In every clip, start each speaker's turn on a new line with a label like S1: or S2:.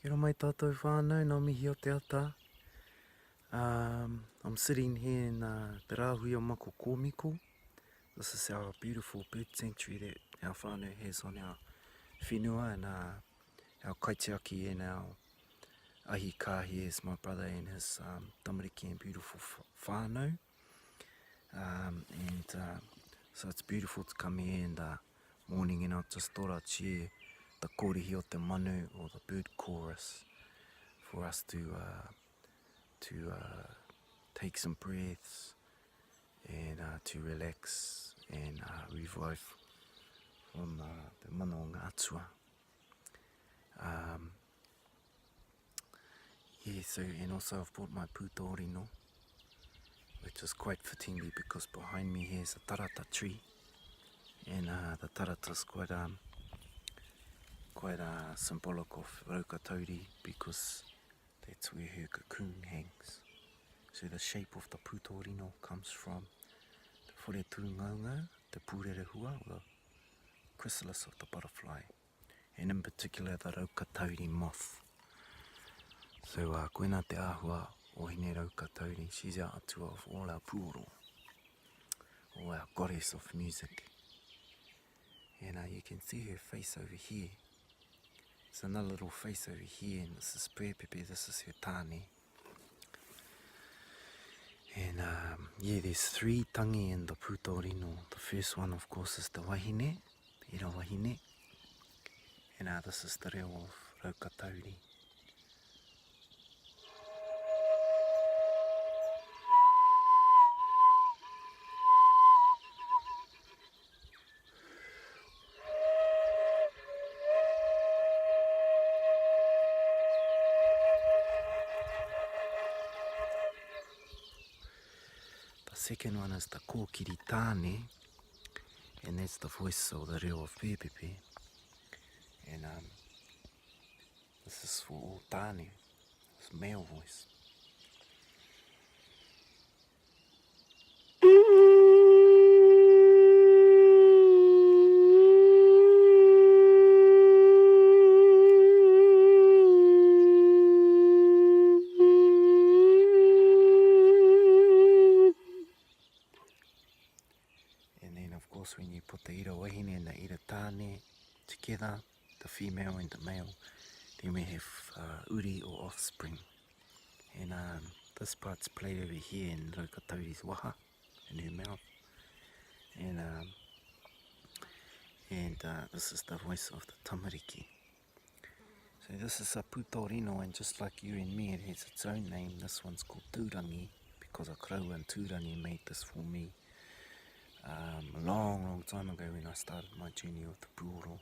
S1: Kia ora mai tātou whānau, nā mihi o te ata. I'm sitting here in the Rāhui o Mako Kōmiko. This is our beautiful bird sanctuary that our whānau has on our whenua and our kaitiaki and our ahi kāhi is my brother and his tamariki and beautiful whānau. So it's beautiful to come here in the morning and I just thought I'd share the kōrihi o te manu or the bird chorus for us to take some breaths and to relax and revive from the mana o ngā atua. So and also I've brought my Pūtōrino, which is quite fittingly because behind me here is a tarata tree, and the tarata is quite symbolic of Raukatauri because that's where her cocoon hangs. So the shape of the Pūtōrino comes from the whare tūngaunga, the pūrerehua, or the chrysalis of the butterfly, and in particular the Raukatauri moth. So koena te āhua o Hine-Raukatauri, she's our atua of all our pūoro, all our goddess of music. And you can see her face over here. There's another little face over here, and this is Pēpepe, this is her tāne. And there's three tangi in the Pūtōrino. The first one, of course, is the wahine, the ira wahine. And this is the reo of Raukatauri. The second one is the kōkiri tāne, and that's the voice or the reo of Pēpepe. And this is for all tāne, it's male voice. When you put the ira wahine and the ira tāne together, the female and the male, then we have uri or offspring. And this part's played over here in Raukatauri's waha, in her mouth. And this is the voice of the tamariki. So this is a Pūtōrino, and just like you and me, it has its own name. This one's called Tūrangi, because a krau in Tūrangi made this for me. A long time ago when I started my journey with the pūoro.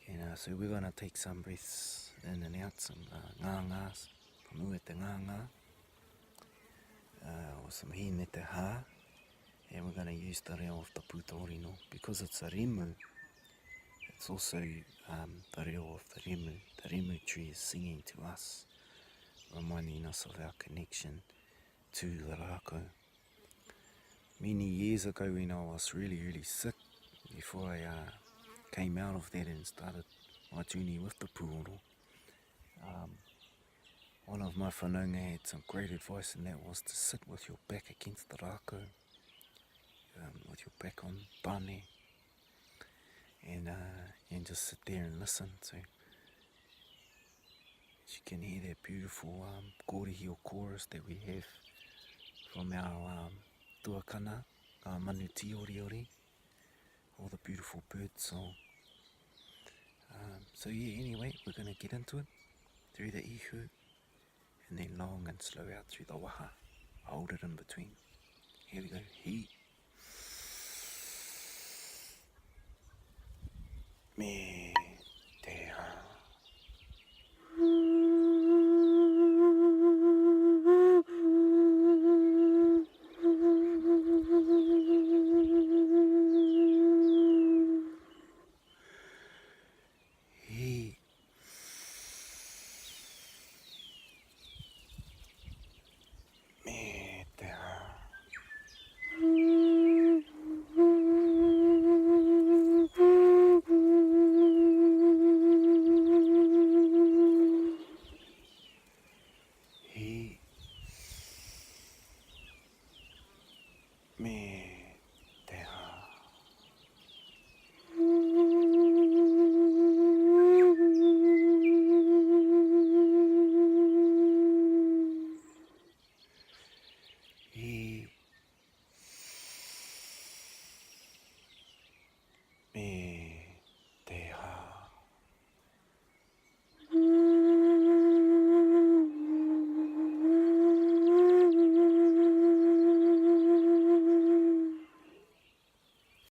S1: And so we're going to take some breaths in and out, some ngāngās, from ue te ngāngā, or some hine te hā, and we're going to use the reo of the Pūtōrino. Because it's a remu, it's also the reo of the remu. The remu tree is singing to us, reminding us of our connection to the rākau. Many years ago when I was really sick, before I came out of that and started my journey with the pūoro, one of my whanaunga had some great advice, and that was to sit with your back against the rākau, with your back on pane, and just sit there and listen. So you can hear that beautiful kōrihi or chorus that we have from our tuakana, manu tioriori, all the beautiful bird song. So anyway, we're going to get into it through the ihu, and then long and slow out through the waha. Hold it in between. Here we go. He. Me.